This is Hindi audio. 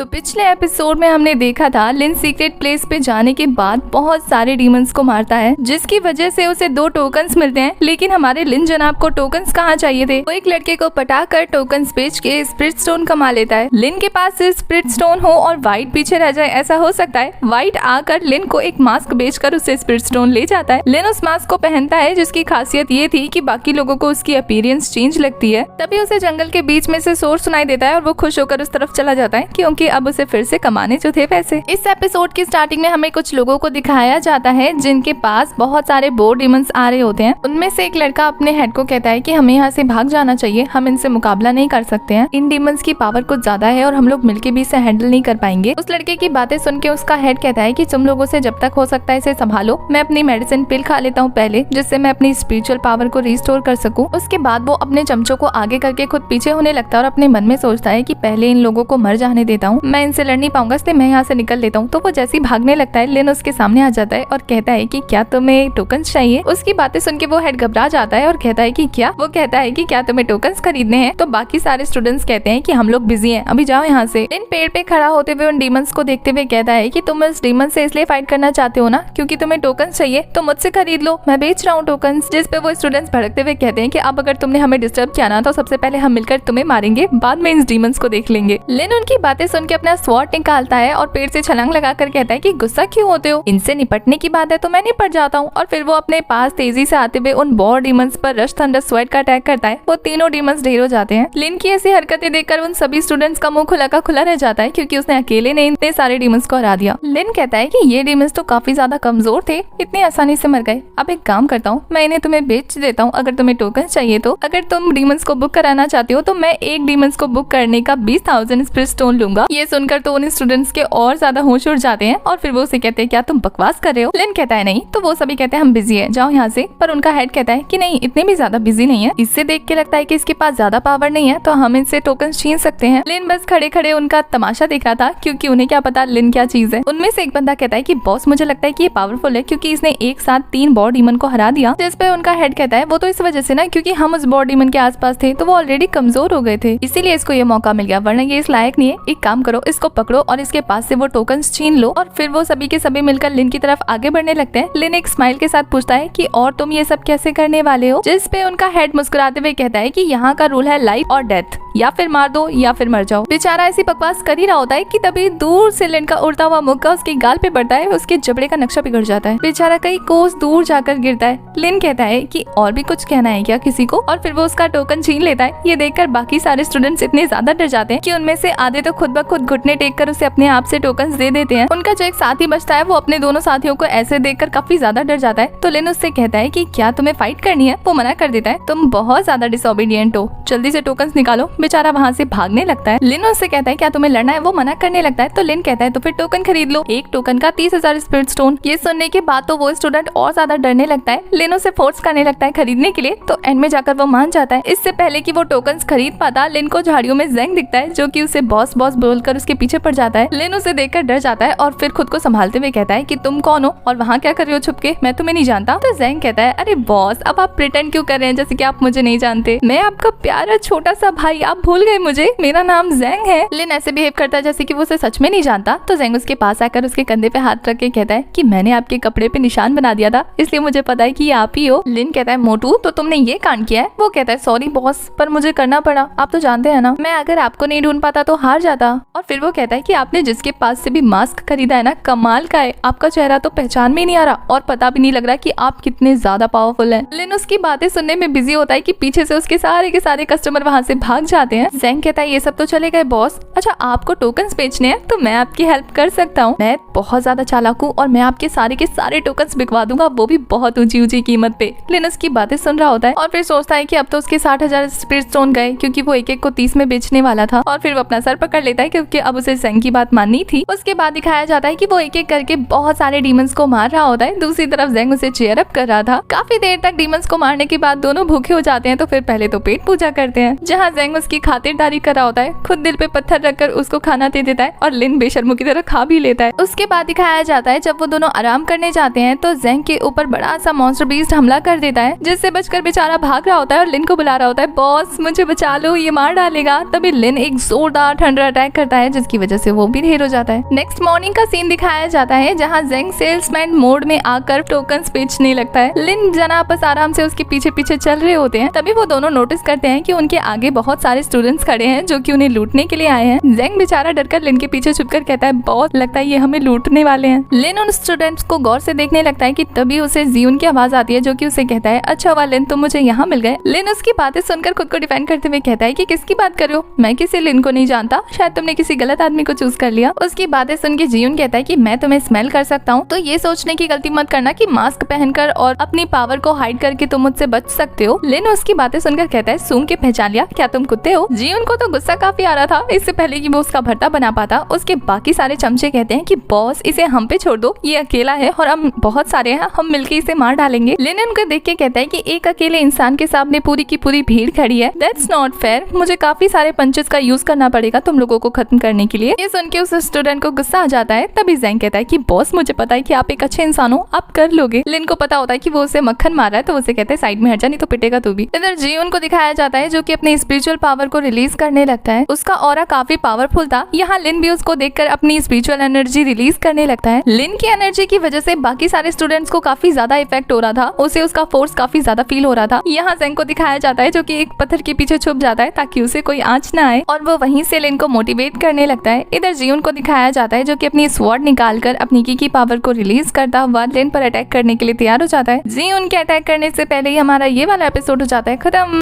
तो पिछले एपिसोड में हमने देखा था लिन सीक्रेट प्लेस पे जाने के बाद बहुत सारे डीमंस को मारता है, जिसकी वजह से उसे 2 टोकन्स मिलते हैं। लेकिन हमारे लिन जनाब को टोकन्स कहाँ चाहिए थे। वो एक लड़के को पटाकर टोकन्स बेच के स्पिरिट स्टोन कमा लेता है। लिन के पास स्पिरिट स्टोन हो और व्हाइट पीछे रह जाए, ऐसा हो सकता है। व्हाइट आकर लिन को एक मास्क बेचकर उससे स्पिरिट स्टोन ले जाता है। लिन उस मास्क को पहनता है, जिसकी खासियत ये थी कि बाकी लोगों को उसकी अपीयरेंस चेंज लगती है। तभी उसे जंगल के बीच में से शोर सुनाई देता है और वो खुश होकर उस तरफ चला जाता है, क्योंकि अब उसे फिर से कमाने जो थे पैसे। इस एपिसोड की स्टार्टिंग में हमें कुछ लोगों को दिखाया जाता है जिनके पास बहुत सारे बोर डीमंस आ रहे होते हैं। उनमें से एक लड़का अपने हेड को कहता है कि हमें यहाँ से भाग जाना चाहिए, हम इनसे मुकाबला नहीं कर सकते हैं। इन डीमंस की पावर कुछ ज्यादा है और हम लोग मिलके भी इसे हैंडल नहीं कर पाएंगे। उस लड़के की बातें सुन के उसका हेड कहता है कि तुम लोगों से जब तक हो सकता है इसे संभालो, मैं अपनी मेडिसिन पिल खा लेता हूँ पहले, जिससे मैं अपनी स्पिरिचुअल पावर को रिस्टोर कर सकूँ। उसके बाद वो अपने चमचों को आगे करके खुद पीछे होने लगता है और अपने मन में सोचता है कि पहले इन लोगों को मर जाने देता हूँ, मैं इनसे लड़ नहीं पाऊंगा, इसलिए मैं यहाँ से निकल लेता हूँ। तो वो जैसे ही भागने लगता है, लिन उसके सामने आ जाता है और कहता है कि क्या तुम्हें टोकन्स चाहिए। उसकी बातें सुन के वो हेड घबरा जाता है और कहता है कि क्या। वो कहता है कि क्या तुम्हें टोकन्स खरीदने हैं। तो बाकी सारे स्टूडेंट्स कहते हैं कि हम लोग बिजी हैं, अभी जाओ यहाँ से। लिन पेड़ पे खड़ा होते हुए उन डीमंस को देखते हुए कहता है कि तुम इस डीमन से इसलिए फाइट करना चाहते हो ना क्योंकि तुम्हें टोकन्स चाहिए, तो मुझसे खरीद लो, मैं बेच रहा हूँ टोकन्स। जिस पे वो स्टूडेंट्स भड़कते हुए कहते हैं कि अब अगर तुमने हमें डिस्टर्ब किया ना तो सबसे पहले हम मिलकर तुम्हें मारेंगे, बाद में इन डीमंस को देख लेंगे। लिन उनकी बातें सुन के अपना स्वॉर्ड निकालता है और पेड़ से छलांग लगाकर कहता है कि गुस्सा क्यों होते हो, इनसे निपटने की बात है तो मैं निपट जाता हूँ। और फिर वो अपने पास तेजी से आते हुए उन बोर डीमंस पर रश थंडर स्वेट का अटैक करता है। वो तीनों डीमंस ढेर हो जाते हैं। लिन की ऐसी हरकतें देखकर उन सभी स्टूडेंट्स का मुंह खुला का खुला रह जाता है, क्योंकि उसने अकेले ने इतने सारे डीमंस को हरा दिया। लिन कहता है कि ये डीमंस तो काफी ज्यादा कमजोर थे, इतनी आसानी से मर गए। अब एक काम करता हूँ, मैं इन्हें तुम्हें बेच देता हूँ अगर तुम्हें टोकन चाहिए तो। अगर तुम डीमंस को बुक कराना चाहते हो तो मैं एक डीमंस को बुक करने का 20,000 स्पिरिट स्टोन लूंगा। ये सुनकर तो उन स्टूडेंट्स के और ज्यादा होश उड़ जाते हैं और फिर वो उसे कहते हैं क्या तुम बकवास कर रहे हो। लिन कहता है नहीं, तो वो सभी कहते हैं हम बिजी है, जाओ यहाँ से। पर उनका हेड कहता है कि नहीं, इतने भी ज्यादा बिजी नहीं है, इससे देख के लगता है कि इसके पास ज्यादा पावर नहीं है, तो हम इनसे टोकन छीन सकते हैं। लिन बस खड़े खड़े उनका तमाशा देख रहा था, क्योंकि उन्हें क्या पता लिन क्या चीज है। उनमें से एक बंदा कहता है कि बॉस मुझे लगता है कि ये पावरफुल है, क्योंकि इसने एक साथ 3 बॉर डीमन को हरा दिया। जिस पे उनका हेड कहता है वो तो इस वजह से ना क्योंकि हम उस बॉर डीमन के आसपास थे, तो वो ऑलरेडी कमजोर हो गए थे, इसीलिए इसको ये मौका मिल गया, वरना ये इस लायक नहीं है। एक काम करो, इसको पकड़ो और इसके पास से वो टोकन्स छीन लो। और फिर वो सभी के सभी मिलकर लिन की तरफ आगे बढ़ने लगते हैं। लिन एक स्माइल के साथ पूछता है कि और तुम ये सब कैसे करने वाले हो। जिस पे उनका हेड मुस्कुराते हुए कहता है कि यहाँ का रूल है लाइफ और डेथ, या फिर मार दो या फिर मर जाओ। बेचारा ऐसी बकवास कर ही रहा होता है कि तभी दूर से लिन का उड़ता हुआ मुक्का उसके गाल पे पड़ता है, उसके जबड़े का नक्शा बिगड़ जाता है। बेचारा कई कोस दूर जाकर गिरता है। लिन कहता है कि और भी कुछ कहना है क्या किसी को, और फिर वो उसका टोकन छीन लेता है। ये देखकर बाकी सारे स्टूडेंट्स इतने ज्यादा डर जाते हैं कि उनमें से आधे तो खुद ब खुद घुटने टेक कर उसे अपने आप से टोकन दे देते हैं। उनका जो एक साथी बचता है वो अपने दोनों साथियों को ऐसे देखकर काफी ज्यादा डर जाता है। तो लिन उससे कहता है कि क्या तुम्हें फाइट करनी है। वो मना कर देता है, तुम बहुत ज्यादा डिसोबीडियंट हो, जल्दी से टोकन निकालो। बेचारा वहाँ से भागने लगता है। लिन उससे कहता है क्या तुम्हें लड़ना है। वो मना करने लगता है। तो लिन कहता है तो फिर टोकन खरीद लो, एक टोकन का 30,000 स्पिरिट स्टोन। ये सुनने के बाद तो वो स्टूडेंट और ज्यादा डरने लगता है। लिन उसे फोर्स करने लगता है खरीदने के लिए, तो एंड में जाकर वो मान जाता है। इससे पहले कि वो टोकन्स खरीद पाता, लिन को झाड़ियों में ज़ेंग दिखता है, जो कि उसे बॉस बॉस बोलकर उसके पीछे पड़ जाता है। लिन उसे देखकर डर जाता है और फिर खुद को संभालते हुए कहता है कि तुम कौन हो और वहाँ क्या कर रहे हो छुपके, मैं तुम्हें नहीं जानता। तो ज़ेंग कहता है अरे बॉस, अब आप प्रिटेंड क्यों कर रहे हैं जैसे कि आप मुझे नहीं जानते, मैं आपका प्यारा छोटा सा भाई, आप भूल गए मुझे, मेरा नाम ज़ेंग है। लिन ऐसे बिहेव करता है जैसे कि वो उसे सच में नहीं जानता। तो ज़ेंग उसके पास आकर उसके कंधे पे हाथ रख के कहता है कि मैंने आपके कपड़े पे निशान बना दिया था, इसलिए मुझे पता है कि ये आप ही हो। लिन कहता है मोटू, तो तुमने ये कांड किया है। वो कहता है सॉरी बॉस, पर मुझे करना पड़ा, आप तो जानते हैं ना, मैं अगर आपको नहीं ढूंढ पाता तो हार जाता। और फिर वो कहता है कि आपने जिसके पास से भी मास्क खरीदा है ना, कमाल का है, आपका चेहरा तो पहचान में नहीं आ रहा और पता भी नहीं लग रहा कि आप कितने ज्यादा पावरफुल हैं। लिन उसकी बातें सुनने में बिजी होता है कि पीछे से उसके सारे के सारे कस्टमर वहाँ से भाग जाते हैं। ज़ेंग कहता है ये सब तो चले गए बॉस, अच्छा आपको टोकन्स बेचने हैं तो मैं आपकी हेल्प कर सकता हूँ, मैं बहुत ज्यादा चालाक हूँ और मैं आपके सारे के सारे टोकन्स बिकवा दूंगा, वो भी बहुत ऊंची ऊंची कीमत पे। लिन उसकी बातें सुन रहा होता है और फिर सोचता है कि अब तो उसके 60,000 स्पिरिट स्टोन गए, क्योंकि वो एक एक को 30 में बेचने वाला था। और फिर वो अपना सर पकड़ लेता है, क्योंकि अब उसे ज़ेंग की बात माननी थी। उसके बाद दिखाया जाता है कि वो एक एक करके बहुत सारे डीमंस को मार रहा होता है। दूसरी तरफ ज़ेंग उसे चीयर अप कर रहा था। काफी देर तक डीमंस को मारने के बाद दोनों भूखे हो जाते हैं, तो फिर पहले तो पेट पूजा करते हैं, जहाँ ज़ेंग उसकी खातिरदारी कर रहा होता है, खुद दिल पे पत्थर रखकर उसको खाना दे देता है और लिन बेशर्मों की तरह खा भी लेता है। उसके बाद दिखाया जाता है जब वो दोनों आराम करने जाते हैं तो ज़ेंग के ऊपर बड़ा सा मॉन्स्टर बीस्ट हमला कर देता है, जिससे बचकर बेचारा भाग रहा होता है और लिन को बुला रहा होता है, बॉस मुझे बचा लो, ये मार डालेगा। तभी लिन एक जोरदार थंडर अटैक करता जाता है, जिसकी वजह से वो भी ढेर हो जाता है। नेक्स्ट मॉर्निंग का सीन दिखाया जाता है जहाँ जेंग सेल्समैन मोड में आकर टोकन्स बेचने लगता है। लिन जन आपस आराम से उसके पीछे पीछे चल रहे होते हैं। तभी वो दोनों नोटिस करते हैं कि उनके आगे बहुत सारे स्टूडेंट्स खड़े हैं जो कि उन्हें लूटने के लिए आए हैं। जेंग बेचारा डरकर लिन के पीछे छुपकर कहता है, बहुत लगता है ये हमें लूटने वाले हैं। लिन उन स्टूडेंट्स को गौर से देखने लगता है कि तभी उसे जियून की आवाज आती है जो कि उसे कहता है, अच्छा हुआ लिन तुम मुझे यहाँ मिल गए। लिन उसकी बातें सुनकर खुद को डिफेंड करते हुए कहता है कि किसकी बात कर रहे हो, मैं किसी लिन को नहीं जानता, शायद तुमने किसी गलत आदमी को चूज कर लिया। उसकी बातें सुन के जियून कहता है कि मैं तुम्हें स्मेल कर सकता हूँ, तो ये सोचने की गलती मत करना कि मास्क पहनकर और अपनी पावर को हाइड करके तुम मुझसे बच सकते हो। लिन उसकी बातें सुनकर कहता है, सूंघ के पहचान लिया, क्या तुम कुत्ते हो? जियून को तो गुस्सा काफी आ रहा था। इससे पहले कि वो उसका भरता बना पाता, उसके बाकी सारे चमचे कहते हैं कि बॉस इसे हम पे छोड़ दो, ये अकेला है और हम बहुत सारे हैं, हम मिलके इसे मार डालेंगे। लिन उनको देख के कहता है कि एक अकेले इंसान के सामने पूरी की पूरी भीड़ खड़ी है, दैट्स नॉट फेयर, मुझे काफी सारे पंचेस का यूज करना पड़ेगा तुम लोगों को खत्म करने के लिए। ये सुन के उस स्टूडेंट को गुस्सा आ जाता है। तभी जेंग कहता है कि बॉस मुझे पता है कि आप एक अच्छे इंसान हो, आप कर लोगे। लिन को पता होता है कि वो उसे मक्खन मार रहा है, तो उसे कहते हैं साइड में हट जा नहीं तो पिटेगा तू भी। इधर जियून को दिखाया जाता है जो कि अपने स्पिरिचुअल पावर को रिलीज करने लगता है। उसका ऑरा काफी पावरफुल था। यहाँ लिन भी उसको देखकर अपनी स्पिरिचुअल एनर्जी रिलीज करने लगता है। लिन की एनर्जी की वजह से बाकी सारे स्टूडेंट्स को काफी ज्यादा इफेक्ट हो रहा था, उसे उसका फोर्स काफी ज्यादा फील हो रहा था। यहाँ जेंग को दिखाया जाता है जो कि एक पत्थर के पीछे छुप जाता है ताकि उसे कोई आंच ना आए और वो वहीं से लिन को मोटिवेट करने लगता है। इधर जियून को दिखाया जाता है जो कि अपनी स्वॉर्ड निकालकर अपनी की पावर को रिलीज करता हुआ लिन पर अटैक करने के लिए तैयार हो जाता है। जियून के अटैक करने से पहले ही हमारा ये वाला एपिसोड हो जाता है खत्म।